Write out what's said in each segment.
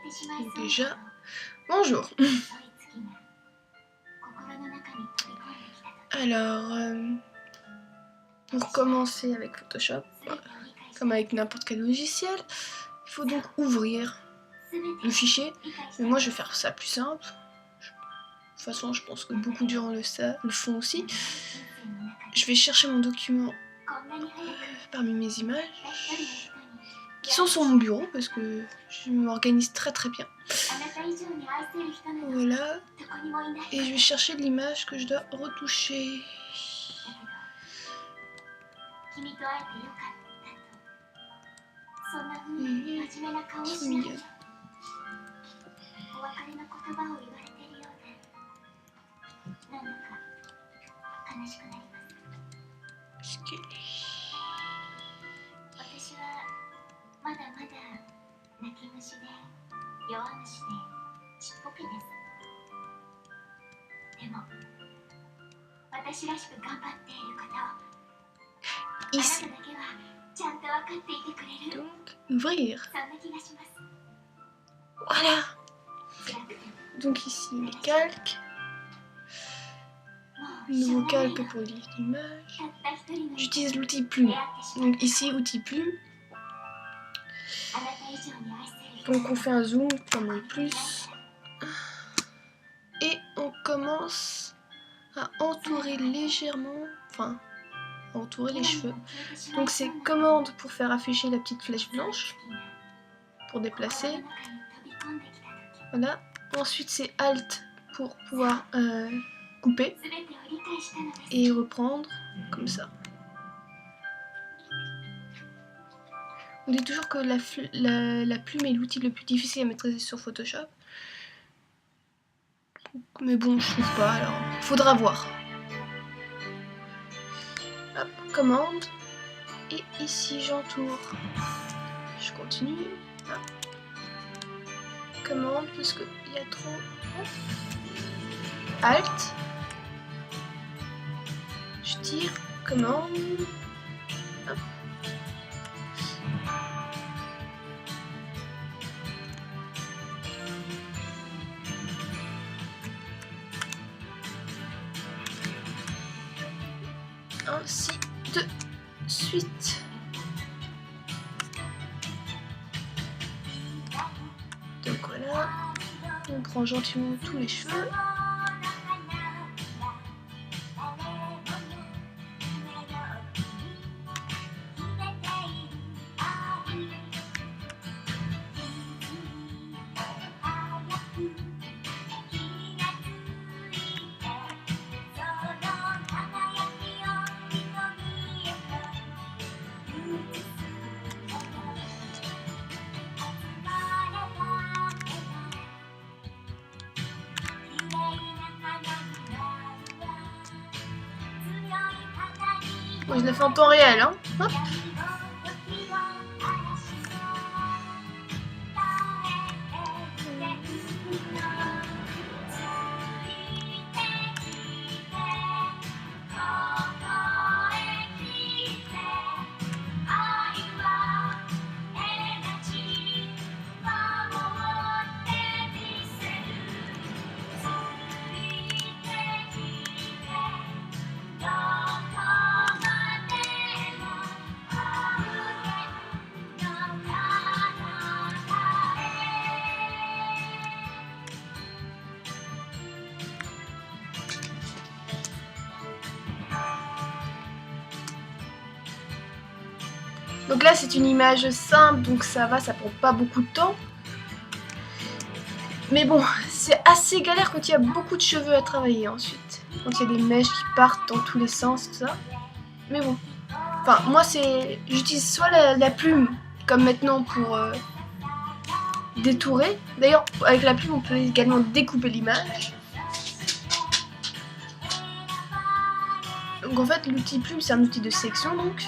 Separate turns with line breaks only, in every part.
Donc déjà, bonjour. Alors, pour commencer avec Photoshop, comme avec n'importe quel logiciel, il faut donc ouvrir le fichier. Mais moi, je vais faire ça plus simple. De toute façon, je pense que beaucoup de gens le font aussi. Je vais chercher mon document parmi mes images, qui sont sur mon bureau, parce que je m'organise très bien. Voilà. Et je vais chercher l'image que je dois retoucher. C'est mignon. Ici. Donc, ouvrir. Voilà. Donc ici, les calques. Nouveau calque pour l'image. J'utilise l'outil plume. Donc ici, outil plume. Donc on fait un zoom comme le plus. Et on commence à entourer légèrement, enfin, à entourer les cheveux. Donc c'est commande pour faire afficher la petite flèche blanche, pour déplacer. Voilà. Ensuite c'est Alt pour pouvoir couper et reprendre comme ça. On dit toujours que la plume est l'outil le plus difficile à maîtriser sur Photoshop. Mais bon, je trouve pas, alors faudra voir. Hop, commande. Et ici j'entoure. Je continue. Hop. Commande, parce qu'il y a trop. Hop. Alt. Je tire. Commande. Hop. Ainsi de suite. Donc voilà, on prend gentiment tous les cheveux. Moi, je l'ai fait en temps réel, hein. Hop. Donc là c'est une image simple, donc ça va, ça prend pas beaucoup de temps. Mais bon, c'est assez galère quand il y a beaucoup de cheveux à travailler ensuite. Quand il y a des mèches qui partent dans tous les sens, tout ça. Mais bon. Enfin, moi j'utilise soit la plume, comme maintenant pour détourer. D'ailleurs, avec la plume on peut également découper l'image. Donc en fait l'outil plume c'est un outil de section donc.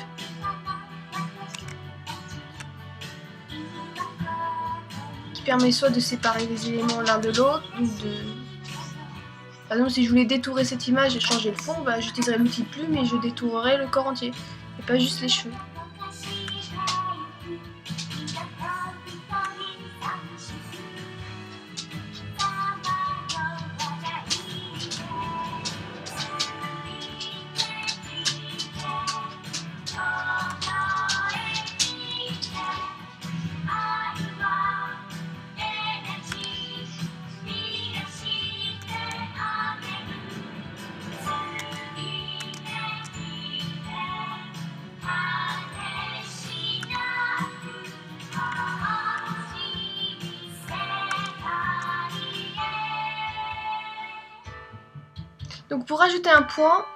Permet soit de séparer les éléments l'un de l'autre, ou de... Par exemple, si je voulais détourer cette image et changer le fond, bah, j'utiliserais l'outil plume et je détourerais le corps entier, et pas juste les cheveux. Donc pour rajouter un point,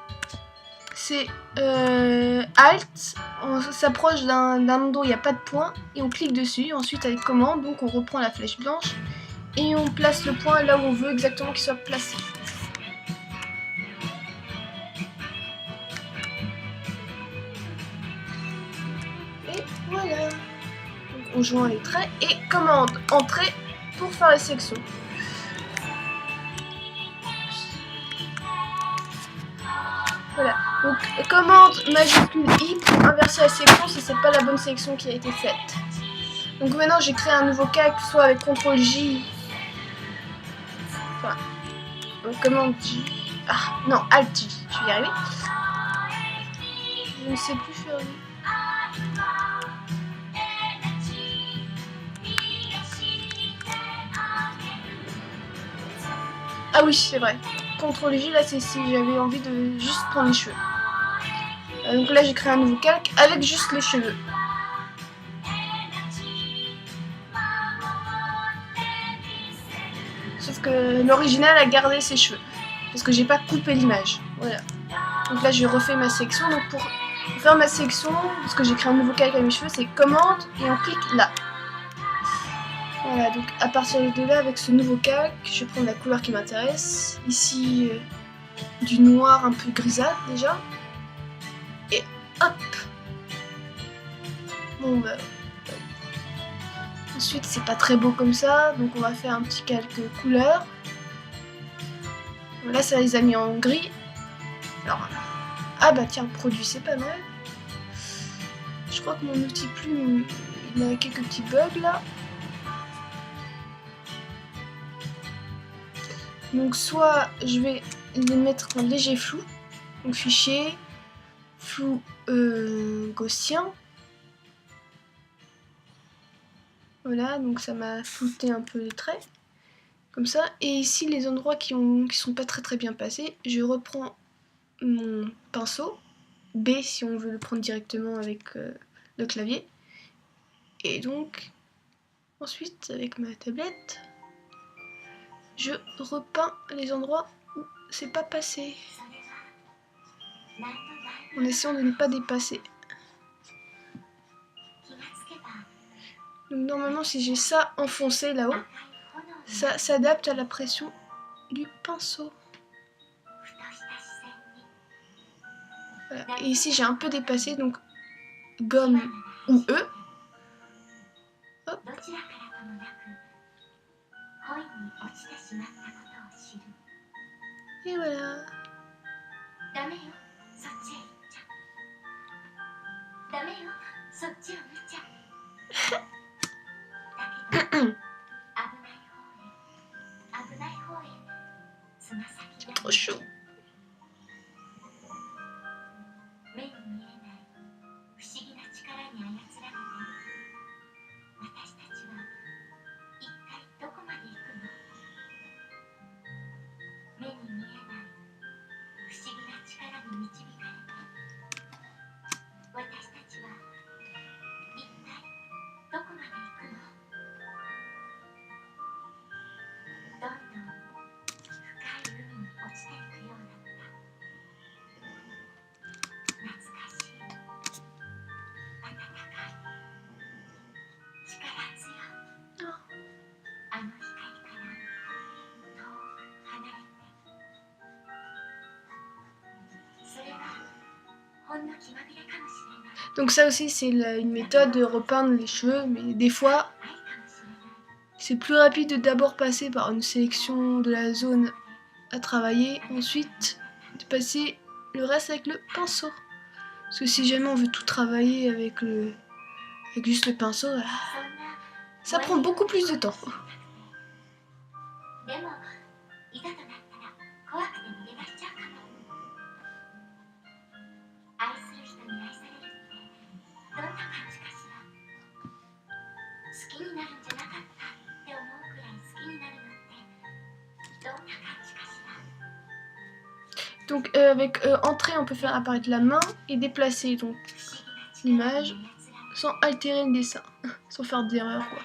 c'est Alt, on s'approche d'un endroit où il n'y a pas de point et on clique dessus. Ensuite avec commande, donc on reprend la flèche blanche et on place le point là où on veut exactement qu'il soit placé. Et voilà. Donc on joint les traits et commande entrée pour faire la section. Voilà, donc commande majuscule I pour inverser la section si c'est pas la bonne section qui a été faite. Donc maintenant j'ai créé un nouveau calque, soit avec CTRL J, enfin, commande J, ah non, Alt J, je vais y arriver. Je ne sais plus faire. Ah oui, c'est vrai. CTRL J, là c'est si j'avais envie de juste prendre les cheveux. Donc là j'ai créé un nouveau calque avec juste les cheveux. Sauf que l'original a gardé ses cheveux. Parce que j'ai pas coupé l'image. Voilà. Donc là j'ai refait ma section. Donc pour faire ma section, parce que j'ai créé un nouveau calque avec mes cheveux, c'est commande et on clique là. Voilà, donc à partir de là, avec ce nouveau calque, je vais prendre la couleur qui m'intéresse. Ici, du noir un peu grisâtre déjà. Et hop. Bon bah... Ensuite, c'est pas très beau comme ça, donc on va faire un petit calque couleur. Là, ça les a mis en gris. Alors, ah bah tiens, produit, c'est pas mal. Je crois que mon outil plume, il a quelques petits bugs là. Donc soit je vais les mettre en léger flou. Donc fichier, flou gaussien. Voilà, donc ça m'a flouté un peu les traits. Comme ça. Et ici, les endroits qui sont pas très bien passés, je reprends mon pinceau. B si on veut le prendre directement avec le clavier. Et donc, ensuite, avec ma tablette, je repeins les endroits où c'est pas passé. En essayant de ne pas dépasser. Donc normalement, si j'ai ça enfoncé là-haut, ça s'adapte à la pression du pinceau. Voilà. Et ici, j'ai un peu dépassé, donc gomme ou E. Hop. Et voilà. C'est trop chaud. Donc ça aussi c'est une méthode de repeindre les cheveux, mais des fois c'est plus rapide de d'abord passer par une sélection de la zone à travailler, ensuite de passer le reste avec le pinceau. Parce que si jamais on veut tout travailler avec juste le pinceau, ça prend beaucoup plus de temps. Donc avec entrée, on peut faire apparaître la main et déplacer donc l'image sans altérer le dessin, sans faire d'erreur quoi.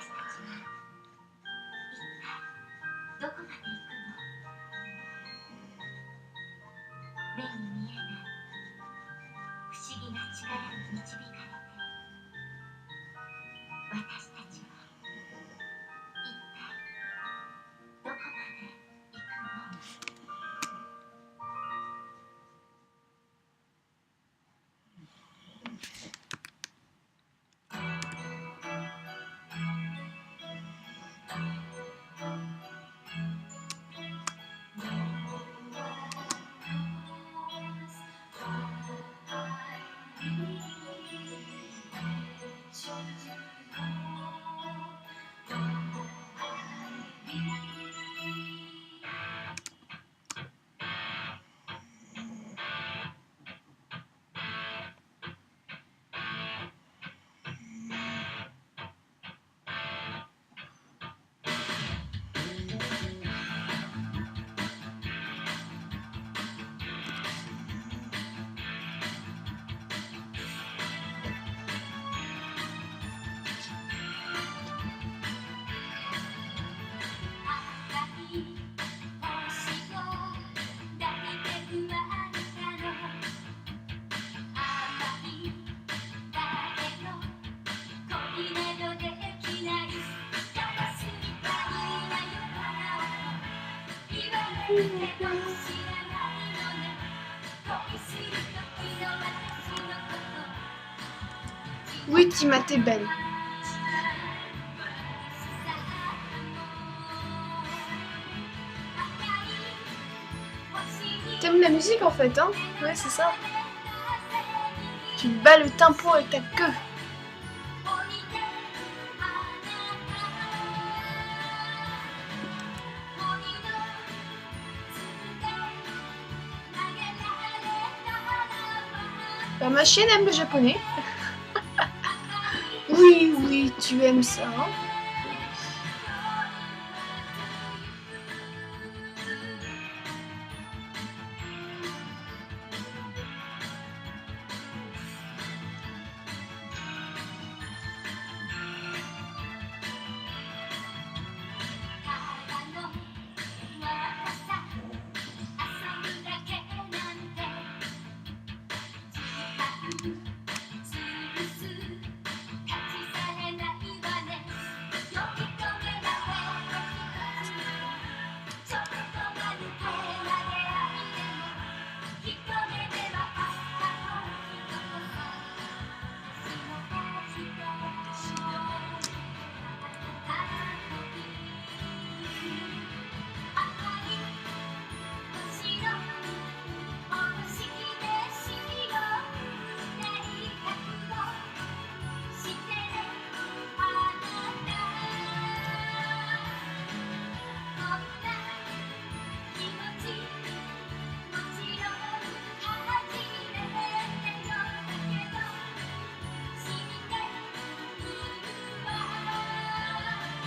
Oui, Timothée Ben. T'aimes la musique en fait, hein? Ouais, c'est ça. Tu bats le tempo avec ta queue. Bah, ma chienne aime le japonais. Oui, oui, tu aimes ça. Hein?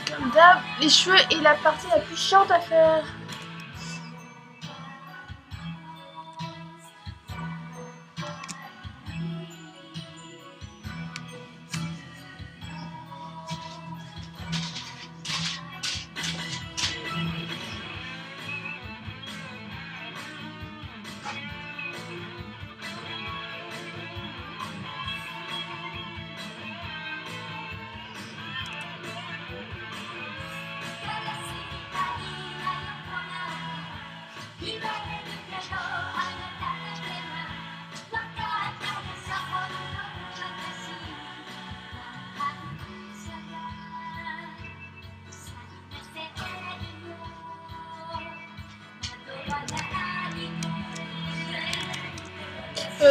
Comme d'hab, les cheveux est la partie la plus chiante à faire.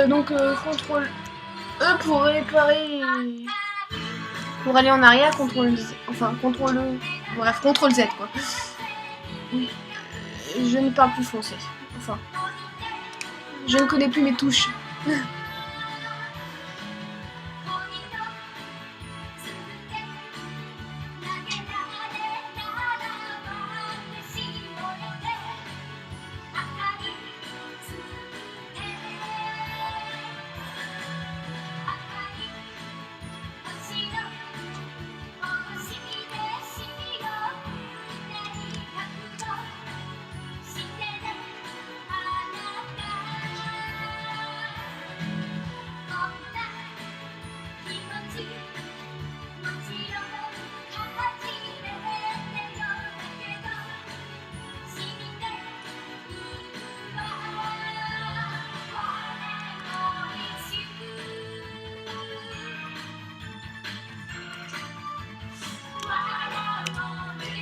Donc contrôle E pour réparer, pour aller en arrière, contrôle Z, enfin contrôle E, bref contrôle Z quoi. Oui, je ne parle plus français, enfin je ne connais plus mes touches.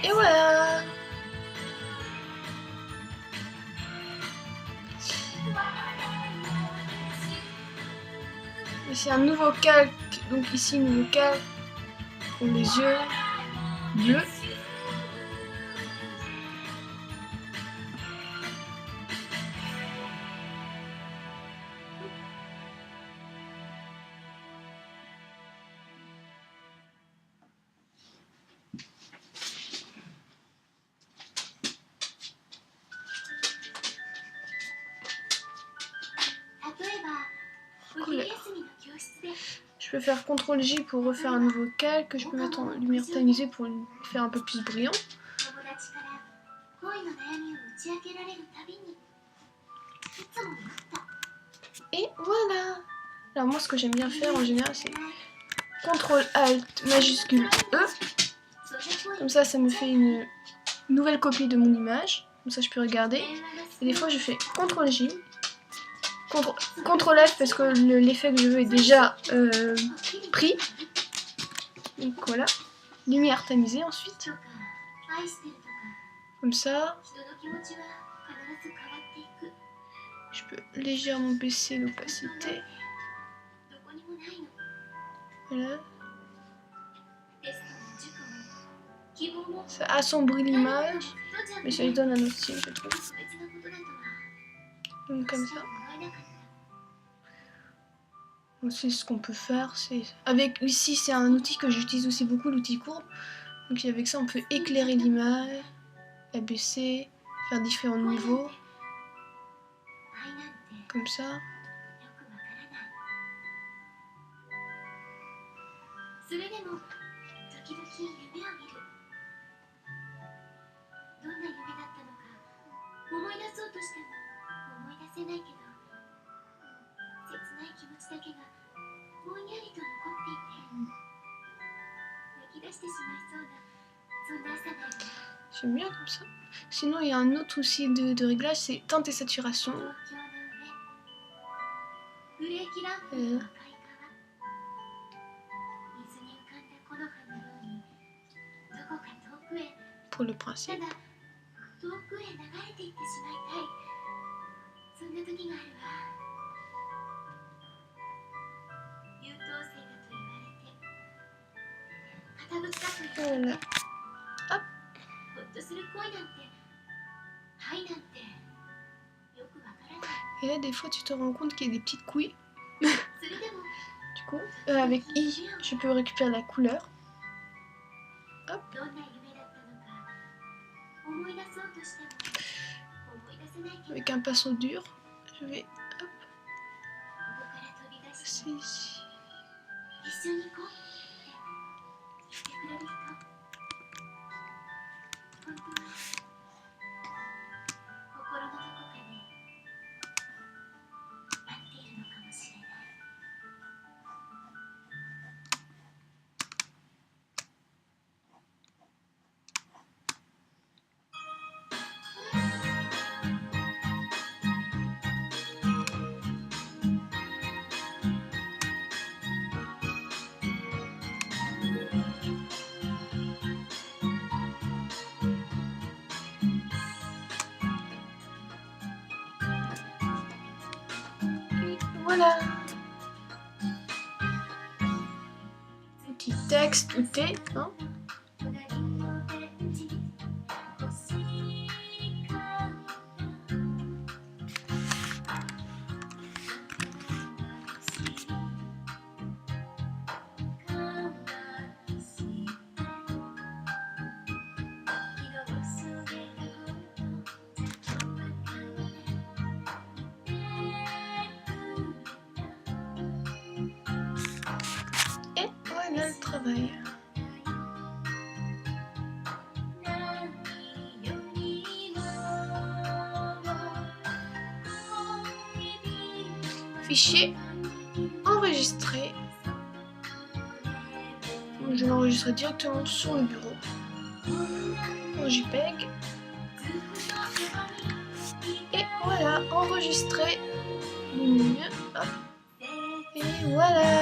Et voilà. C'est un nouveau calque, donc ici nouveau calque pour les yeux bleus. Cool. Je peux faire CTRL J pour refaire un nouveau calque. Je peux mettre en lumière tamisée pour le faire un peu plus brillant. Et voilà. Alors moi ce que j'aime bien faire en général c'est CTRL ALT majuscule E. Comme ça me fait une nouvelle copie de mon image. Comme ça je peux regarder. Et des fois je fais CTRL J. CTRL F parce que l'effet que je veux est déjà pris. Donc voilà. Lumière tamisée ensuite. Comme ça. Je peux légèrement baisser l'opacité. Voilà. Ça assombrit l'image, mais ça lui donne un autre style, je trouve. Donc comme ça. C'est ce qu'on peut faire. Avec ici, c'est un outil que j'utilise aussi beaucoup, l'outil courbe. Donc avec ça, on peut éclairer l'image, la baisser, faire différents niveaux. Comme ça. J'aime bien comme ça. Sinon, il y a un autre souci de réglage, c'est teinte et saturation. Pour le principe. Voilà. Hop. Et là, des fois, tu te rends compte qu'il y a des petites couilles. Du coup, avec I, je peux récupérer la couleur. Hop. Avec un pinceau dur, je vais hop, passer ici. Voilà. Petit texte, tout est, hein. Et voilà le travail. Fichier enregistré. Je l'enregistre directement sur le bureau en JPEG. Et voilà, enregistré. Hop. Et voilà.